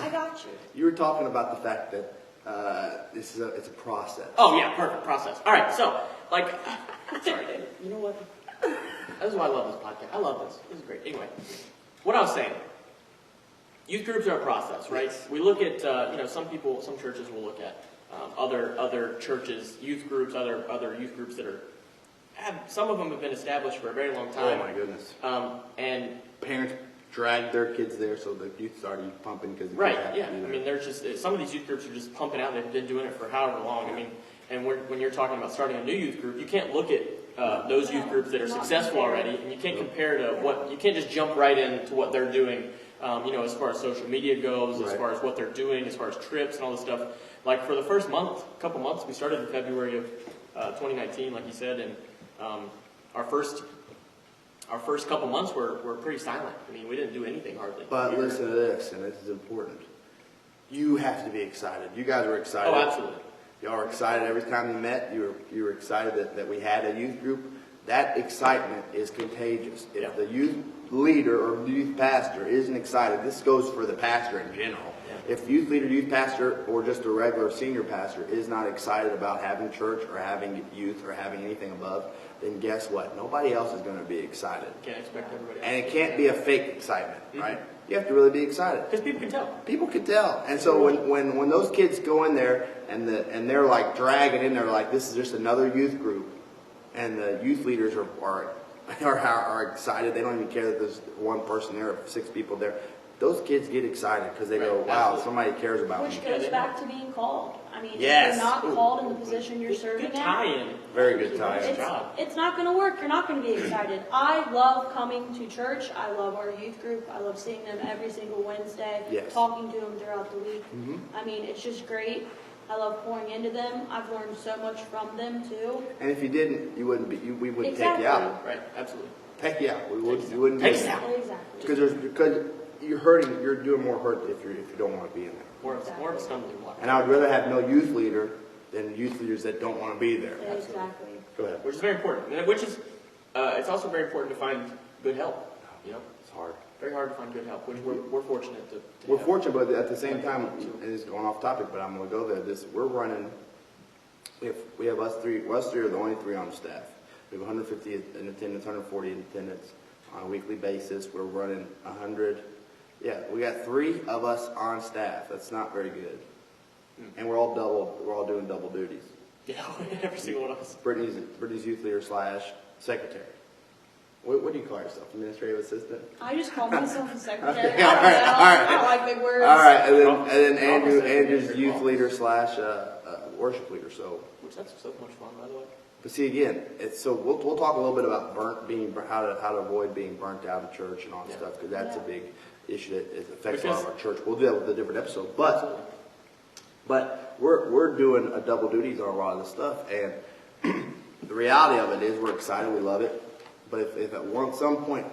I got you. You were talking about the fact that it's a process. Oh yeah, perfect process. All right, so sorry, Dave. You know what? This is why I love this podcast. I love this. This is great. Anyway, what I was saying. Youth groups are a process, right? Yes. We look at some churches will look at other churches, youth groups, other youth groups that some of them have been established for a very long time. Oh my goodness. And Parents drag their kids there, so the youth's already pumping because right, yeah. I mean, there's just some of these youth groups are just pumping out. They've been doing it for however long. I mean, and when you're talking about starting a new youth group, you can't look at those youth groups that are successful already, and you can't compare to what you can't just jump right into what they're doing. As far as social media goes, as far as what they're doing, as far as trips and all this stuff. Like for the first couple months, we started in February of 2019, like you said, and our first couple months were pretty silent. I mean, we didn't do anything hardly. But listen to this, and this is important. You have to be excited. You guys were excited. Oh, absolutely. Y'all were excited every time you met. You were excited that we had a youth group. That excitement is contagious. If the youth leader or the youth pastor isn't excited, this goes for the pastor in general. Yeah. If youth leader, youth pastor, or just a regular senior pastor is not excited about having church or having youth or having anything above, then guess what? Nobody else is going to be excited. Can't expect everybody else. And it can't be a fake excitement, right? You have to really be excited. Because people can tell. People can tell. And so when those kids go in there and they're like dragging in there like this is just another youth group, and the youth leaders are excited. They don't even care that there's one person there or 6 people there. Those kids get excited because they go, wow, somebody cares about me. Which goes back to being called. I mean, Yes. if you're not called in the position you're serving Good in, tie-in. Very good tie-in. it's not going to work. You're not going to be excited. I love coming to church. I love our youth group. I love seeing them every single Wednesday, Yes. talking to them throughout the week. Mhm. I mean, it's just great. I love pouring into them. I've learned so much from them too. And if you didn't, you wouldn't be. We wouldn't Exactly. take you out. Right, absolutely. Take you out. We wouldn't. Take do us it. out. Exactly. Because you're hurting. You're doing more hurt if you don't want to be in there. More of a stumbling block. And I would rather have no youth leader than youth leaders that don't want to be there. Exactly. Go ahead. Which is very important. And which is, it's also very important to find good help. Yep. It's hard. Very hard to find good help, which we're fortunate to We're have. fortunate, but at the same time, and it's going off topic, but I'm going to go there. We're running. If we have us three are the only three on staff. We have 150 in attendance, 140 in attendance on a weekly basis. We're running 100. Yeah, we got 3 of us on staff. That's not very good. And we're all doing double duties. Yeah, every single one of us. Brittany's youth leader / secretary. What do you call yourself? Administrative assistant? I just call myself a secretary. Okay, I don't know. all right. I don't like big words. All right, and then Andrew's youth leader / worship leader. So, Which that's so much fun, by the way. but see again, we'll talk a little bit about how to avoid being burnt out of church and all that stuff, because that's a big issue that affects a lot of our church. We'll do that with a different episode, but we're doing a double duties on a lot of this stuff, and the reality of it is we're excited, we love it, but if at some point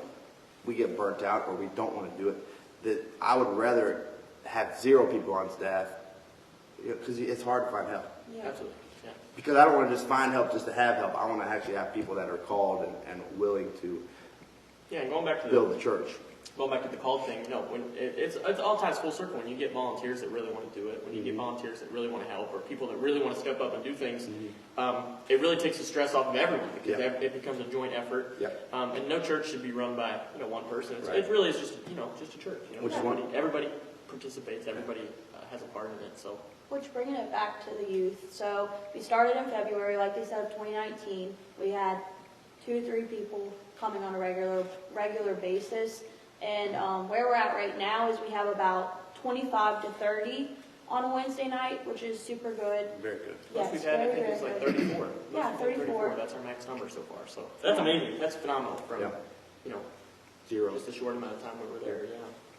we get burnt out or we don't want to do it, that I would rather have 0 people on staff, because it's hard to find help. Yeah. Absolutely. Yeah. Because I don't want to just find help just to have help. I want to actually have people that are called and willing to Yeah, and going back to build the church. Going back to the called thing, when it's all times full circle. When you get volunteers that really want to do it, when you get volunteers that really want to help, or people that really want to step up and do things, it really takes the stress off of everyone, because it becomes a joint effort. Yep. And no church should be run by one person. Right. It really is just just a church. Which is everybody participates. Everybody has a part in it. So. Which, bringing it back to the youth, so we started in February, like they said, of 2019. We had 2 or 3 people coming on a regular basis, and where we're at right now is we have about 25 to 30 on a Wednesday night, which is super good. Very good. Yes, Most we've had, I very, think, very is like good. 34. Yeah, Most we've had 34. That's our max number so far. So that's amazing. That's phenomenal. From 0. just a short amount of time we were there. Yeah.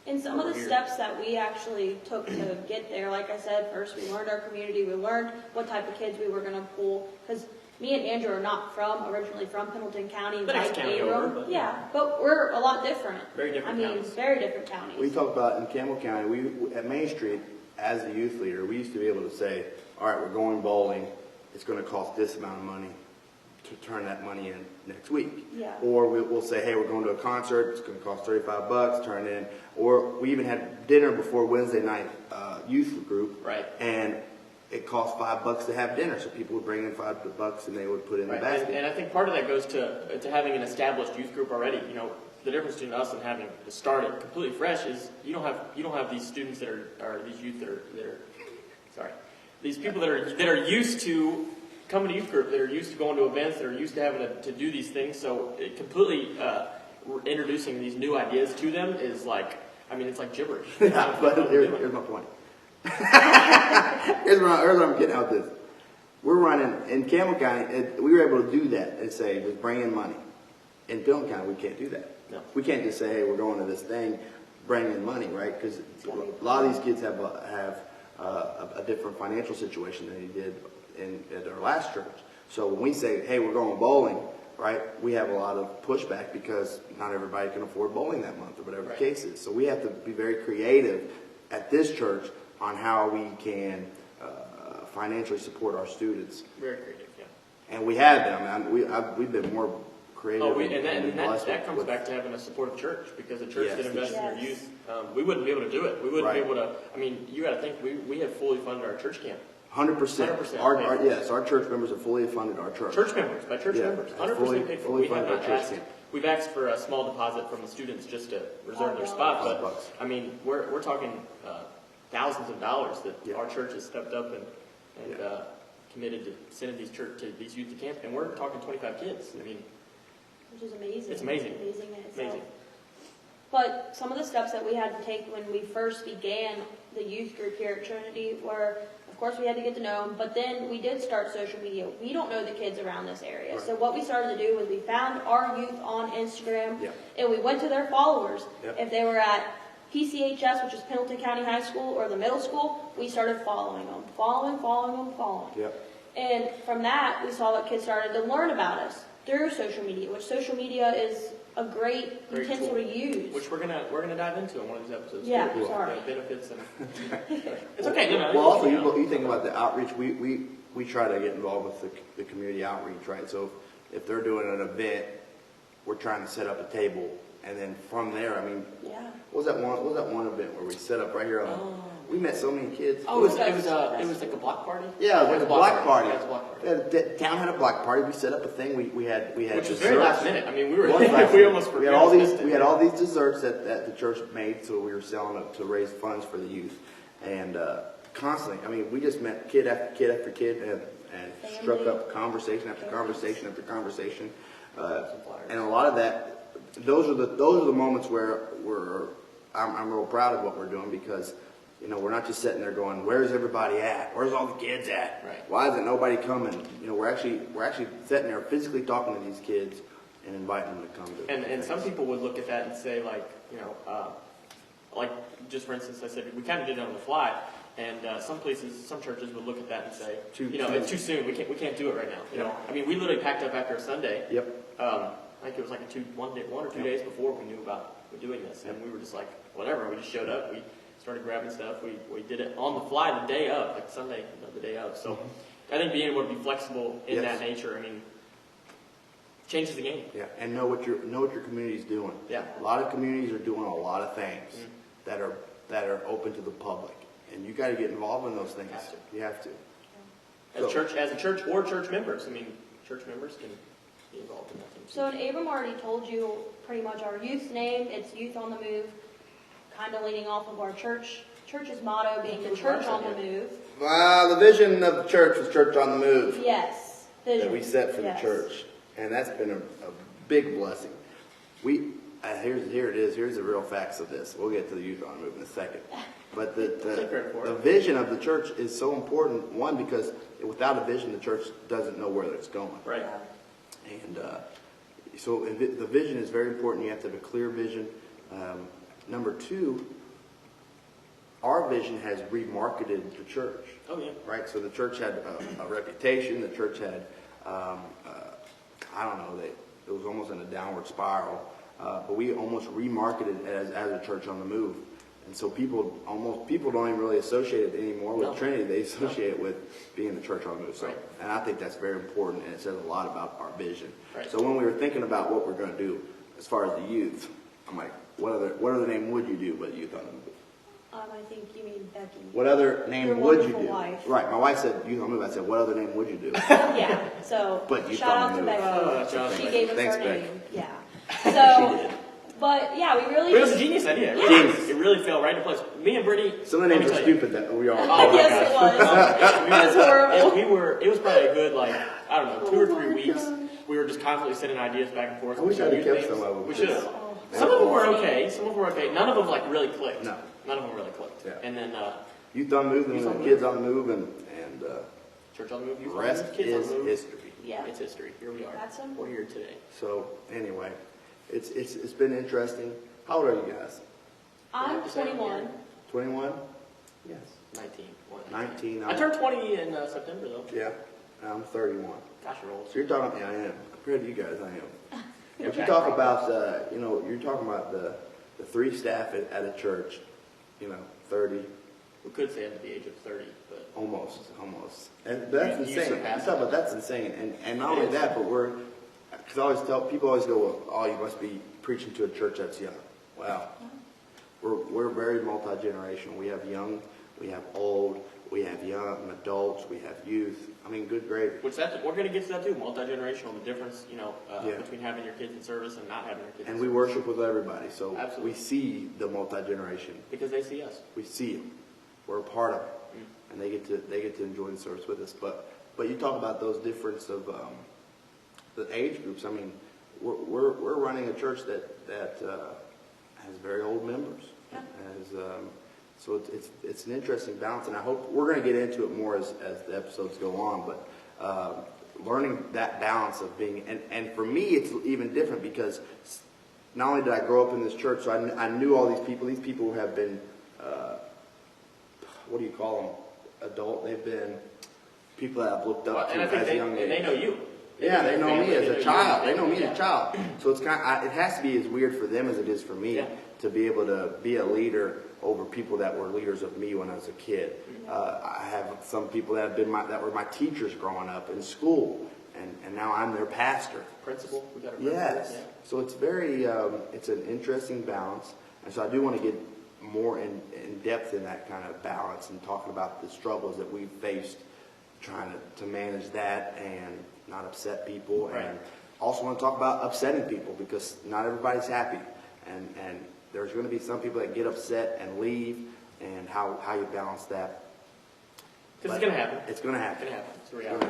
And some of the steps that we actually took to get there, like I said, first we learned our community, we learned what type of kids we were going to pull, because me and Andrew are not originally from Pendleton County, The next county over, but but we're a lot different. Very different counties. Very different counties. We talked about in Campbell County, we at Main Street, as a youth leader, we used to be able to say, all right, we're going bowling, it's going to cost this amount of money to turn that money in next week. Yeah. Or we'll say, hey, we're going to a concert, it's going to cost $35, turn it in. Or we even had dinner before Wednesday night youth group. Right. And it cost $5 to have dinner, so people would bring in $5 and they would put it in the Right. basket. And I think part of that goes to having an established youth group already. The difference between us and having to start it completely fresh is you don't have these students that are these youth that are sorry, these people that are used to coming to youth group, that are used to going to events, that are used to having to do these things. So it completely introducing these new ideas to them is like, it's like gibberish. Yeah, but here's my point. here's what I'm getting out of this. We're running, in Campbell County, we were able to do that and say, just bring in money. In Pendleton County, we can't do that. No. We can't just say, hey, we're going to this thing, bring in money, right? Because a lot of these kids have a different financial situation than they did at our last church. So when we say, hey, we're going bowling, right, we have a lot of pushback because not everybody can afford bowling that month or whatever the case is. So we have to be very creative at this church on how we can financially support our students. Very creative, yeah. And we have them. We've been more creative. That comes back to having a supportive church, because the church that invests in their youth, we wouldn't be able to do it. We wouldn't be able to. You got to think we have fully funded our church camp. 100%. 100%. Yes, our church members have fully funded our church. Church members, by church members, 100% paid for. Fully We have funded our not church asked. camp. We've asked for a small deposit from the students just to reserve their spot, but we're talking thousands of dollars that our church has stepped up and committed to sending these youth to camp, and we're talking 25 kids. Which is amazing. It's amazing. Amazing in itself. Amazing. But some of the steps that we had to take when we first began the youth group here at Trinity were, of course, we had to get to know them, but then we did start social media. We don't know the kids around this area. Right. So what we started to do was we found our youth on Instagram, Yep. and we went to their followers. Yep. If they were at PCHS, which is Pendleton County High School, or the middle school, we started following them. Following. Yep. And from that, we saw that kids started to learn about us through social media, which social media is a great utensil tool, to use. which we're gonna dive into in one of these episodes. Yeah, too. sorry. The benefits and it's okay. Well, also, you think about the outreach. We try to get involved with the community outreach, right? So if they're doing an event, we're trying to set up a table and then from there, I mean, Yeah. what was that one event where we set up right here on? We met so many kids. Oh, it was like a block party. Yeah, it was a block party. Yeah, it was a block party. The town had a block party. We set up a thing. We had Which was desserts. very last minute. I mean, we were It was last we minute. almost we had all these desserts that the church made, so we were selling it to raise funds for the youth, and constantly. I mean, we just met kid after kid after kid, and struck up conversation after conversation after conversation, and a lot of that. Those are the moments where I'm real proud of what we're doing, because you know, we're not just sitting there going, "Where's everybody at? Where's all the kids at? Right. Why isn't nobody coming?" You know, we're actually sitting there physically talking to these kids and inviting them to come to. And some people would look at that and say, like, you know, like just for instance, I said we kind of did it on the fly, and some churches would look at that and say, it's too soon. We can't do it right now. You know, I mean, we literally packed up after a Sunday. Yep. I think it was like 1 or 2 days before we knew about doing this, and we were just like, whatever. We just showed up. We started grabbing stuff. We did it on the fly the day of, like Sunday, the day of. So I think being able to be flexible in that nature, I mean, changes the game. Yeah, and know what your community's doing. Yeah. A lot of communities are doing a lot of things that are open to the public, and you got to get involved in those things. You have to. As a church or church members, I mean, church members can be involved in that thing. So, and Abram already told you pretty much our youth name. It's Youth on the Move, kind of leaning off of our church's motto being the Church on the Move. The vision of the church was Church on the Move. Yes. Vision. That we set for the church, and that's been a big blessing. Here it is. Here's the real facts of this. We'll get to the Youth on the Move in a second. But the vision of the church is so important. One, because without a vision, the church doesn't know where it's going. Right. And so the vision is very important. You have to have a clear vision. Number two, our vision has remarketed the church. Oh, yeah. Right? So the church had a reputation. The church had, I don't know, it was almost in a downward spiral. But we almost remarketed it as a church on the move. And so people don't even really associate it anymore with Trinity. They associate it with being the church on the move. So, and I think that's very important, and it says a lot about our vision. Right. So when we were thinking about what we're going to do as far as the youth, I'm like, what other name would you do but Youth on the Move? I think you mean Becky. What other name Your would you wonderful do? wife. Right, my wife said Youth on the Move. I said, what other name would you do? Yeah. So But Youth shout on out the to Move. Becky. She gave us Thanks, her Becky. name. Yeah. So, but yeah, we really. But it was a genius idea. It really fell right into place. Me and Brittany. Some of the names are stupid that we are. Oh, Yes, it was. It was horrible. It was probably a good, like, I don't know, 2 or 3 weeks. We were just constantly sending ideas back and forth. I wish I'd have kept some of them. We should have. Some of them were okay. None of them, like, really clicked. No. None of them really clicked. Yeah. And then, Youth on the Move, and Youth on the Kids on the Move, and Church on the Move, Youth the on the rest Move, Kids is on the Move. history. Yeah. It's history. Here we are. That's simple. We're here today. So anyway, it's been interesting. How old are you guys? I'm 21. 21? Yes. 19. 19. I turned 20 in September, though. Yeah. I'm 31. Gosh, you're old. So you're talking. Yeah, I am. Compared to you guys, I am. You're But you back. talk about, you're talking about the 3 staff at a church. 30, We could say under the age of 30, but almost. And that's You insane. You surpassed talk about that's insane. And not only that, but because I always tell people always go, well, oh, you must be preaching to a church that's young. Wow. We're very multi-generational. We have young, we have old, we have young adults, we have youth. I mean, good grade. we're going to get to that too, multi-generational, the difference, Yeah. between having your kids in service and not having your kids And in we service. worship with everybody, so Absolutely. we see the multi-generation. Because they see us. We see it. We're a part of it, and they get to enjoy the service with us. But you talk about those difference of the age groups. I mean, we're running a church that has very old members. So it's an interesting balance, and I hope we're going to get into it more as the episodes go on. But learning that balance of being, and for me, it's even different because not only did I grow up in this church, so I knew all these people. These people have been, what do you call them? Adult. They've been people that I've looked up And I to think as a young age. they know you. Yeah, they know me as a you. child. They know me Yeah. as a child. So it's it has to be as weird for them as it is for me Yeah. to be able to be a leader over people that were leaders of me when I was a kid. I have some people that were my teachers growing up in school, and now I'm their pastor. Principal, we got a principal. Yes. Yeah. So it's very, it's an interesting balance. And so I do want to get more in depth in that kind of balance and talking about the struggles that we've faced trying to manage that and not upset people. Right. And also want to talk about upsetting people because not everybody's happy. And there's going to be some people that get upset and leave and how you balance that. Because it's going to happen. It's going to happen. It's going to happen. It's a reality.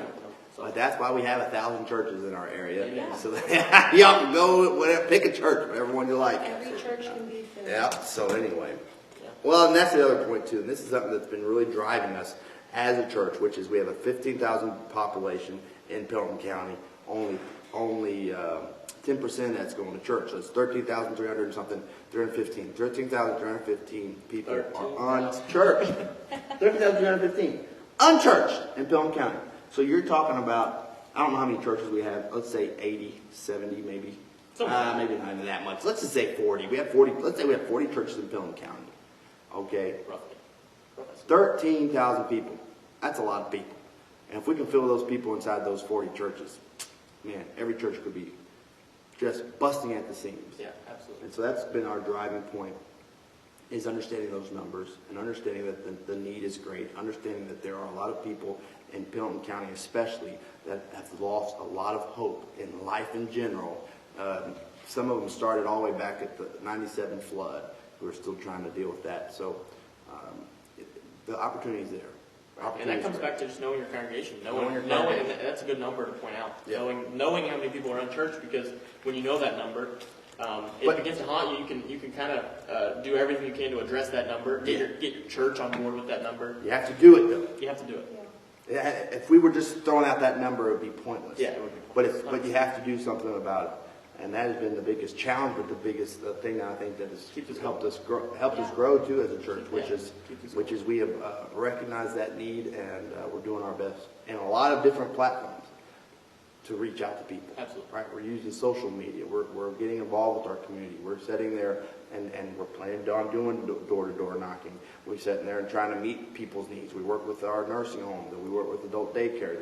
So, But that's why we have 1,000 churches in our area. Yeah. So that y'all can go, whatever, pick a church, whatever one you like. Every church can be filled. Yeah, so anyway. Yeah. Well, and that's the other point too, and this is something that's been really driving us as a church, which is we have a 15,000 population in Pelham County, only 10% that's going to church. So it's 13,300 and something, 315. 13,315 people are unchurched. 13,315 unchurched in Pelham County. So you're talking about, I don't know how many churches we have. Let's say 80, 70 maybe. Maybe not even that much. Let's just say 40. We have 40. Let's say we have 40 churches in Pelham County. Okay. roughly. 13,000 people. That's a lot of people. And if we can fill those people inside those 40 churches, man, every church could be just busting at the seams. Yeah, absolutely. And so that's been our driving point, is understanding those numbers and understanding that the need is great, understanding that there are a lot of people in Pelham County especially that have lost a lot of hope in life in general. Some of them started all the way back at the 97 flood. We're still trying to deal with that. So the opportunity is there. And that comes back to just knowing your congregation, Knowing your knowing, congregation. and that's a good number to point out. Yeah. Knowing how many people are in church, because when you know that number, it But- begins to haunt you. You can kind of do everything you can to address that number. Get your church on board with that number. You have to do it though. You have to do it. Yeah. If we were just throwing out that number, it would be pointless. Yeah, it would be But pointless. you have to do something about it. And that has been the biggest challenge, but the biggest thing that I think that Keeps us has helped us grow too as a church, Yeah. which is we have recognized that need and we're doing our best in a lot of different platforms to reach out to people. Absolutely. Right? We're using social media. We're getting involved with our community. We're sitting there and we're planning on doing door-to-door knocking. We're sitting there and trying to meet people's needs. We work with our nursing homes. We work with adult daycare.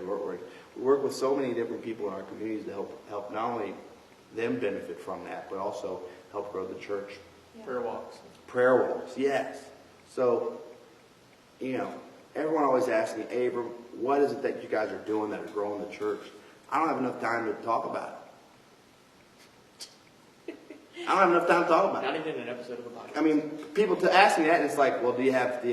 We work with so many different people in our communities to help not only them benefit from that, but also help grow the church. Prayer walks. Prayer walks, yes. So, everyone always asks me, Abram, what is it that you guys are doing that are growing the church? I don't have enough time to talk about it. I don't have enough time to talk about it. Not even in an episode of a podcast. I mean, people to ask me that, and it's like, well, do you have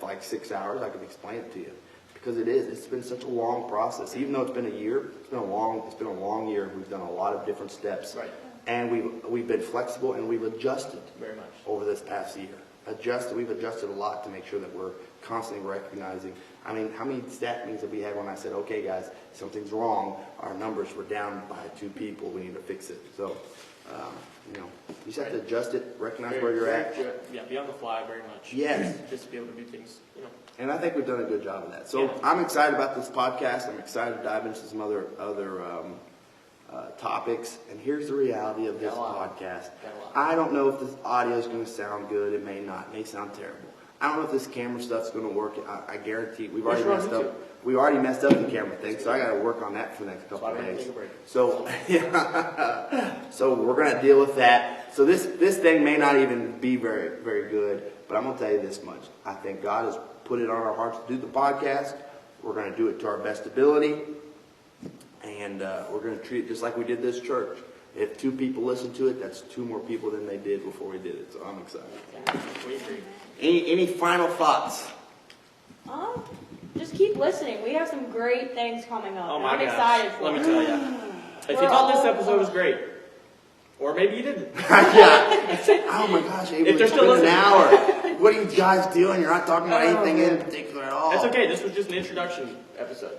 like 6 hours? I can explain it to you. Because it's been such a long process. Even though it's been a year, it's been a long year. We've done a lot of different steps. Right. And we've been flexible and we've adjusted Very much. over this past year. We've adjusted a lot to make sure that we're constantly recognizing. I mean, how many staff meetings have we had when I said, okay guys, something's wrong, our numbers were down by 2 people, we need to fix it. So, you just have to adjust it, recognize where you're at. Yeah, be on the fly very much. Yes. Just to be able to do things, And I think we've done a good job of that. So Yeah. I'm excited about this podcast. I'm excited to dive into some other topics. And here's the reality of this Got a lot. podcast. Got a lot. I don't know if this audio is going to sound good. It may not. It may sound terrible. I don't know if this camera stuff's going to work. I guarantee we've already should on messed YouTube. up. We already messed up the camera thing, so I got to work on that for the next couple why of we had to days. take a break. So, yeah. So we're going to deal with that. So this thing may not even be very, very good, but I'm going to tell you this much. I think God has put it on our hearts to do the podcast. We're going to do it to our best ability, and we're going to treat it just like we did this church. If 2 people listen to it, that's 2 more people than they did before we did it. So I'm excited. Yeah, we agree. Any final thoughts? Just keep listening. We have some great things coming up. Oh and my I'm gosh. excited for Let me it. tell you. If you We're thought this all episode was fun. great, or maybe you didn't. Yeah. Oh my gosh, Abel, If they're it's still been an listening. hour. What are you guys doing? You're not talking about anything in particular at all. That's okay. This was just an introduction episode,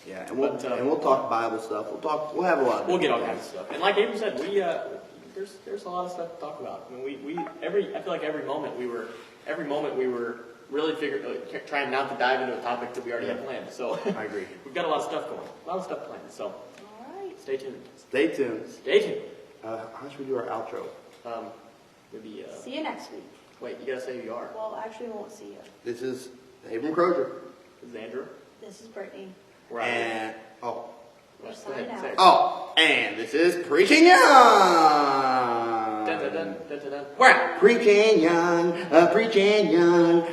Yeah, and we'll But, we'll talk Bible stuff. We'll have a lot. Of We'll get all different kinds of stuff. And like Abram said, there's a lot of stuff to talk about. I mean, I feel like every moment we were really trying not to dive into a topic that we already had planned. So I agree. we've got a lot of stuff going, a lot of stuff planned. So All right. stay tuned. Stay tuned. Stay tuned. How should we do our outro? Maybe. See you next week. Wait, you gotta say who you are. Well, actually, we won't see you. This is Abram Crozier. This is Andrew. This is Brittany. We're out here. And We're signing out. Oh, and this is Preaching Young. Dun, dun, dun, dun, dun, dun. We're out. Preaching Young, preaching young.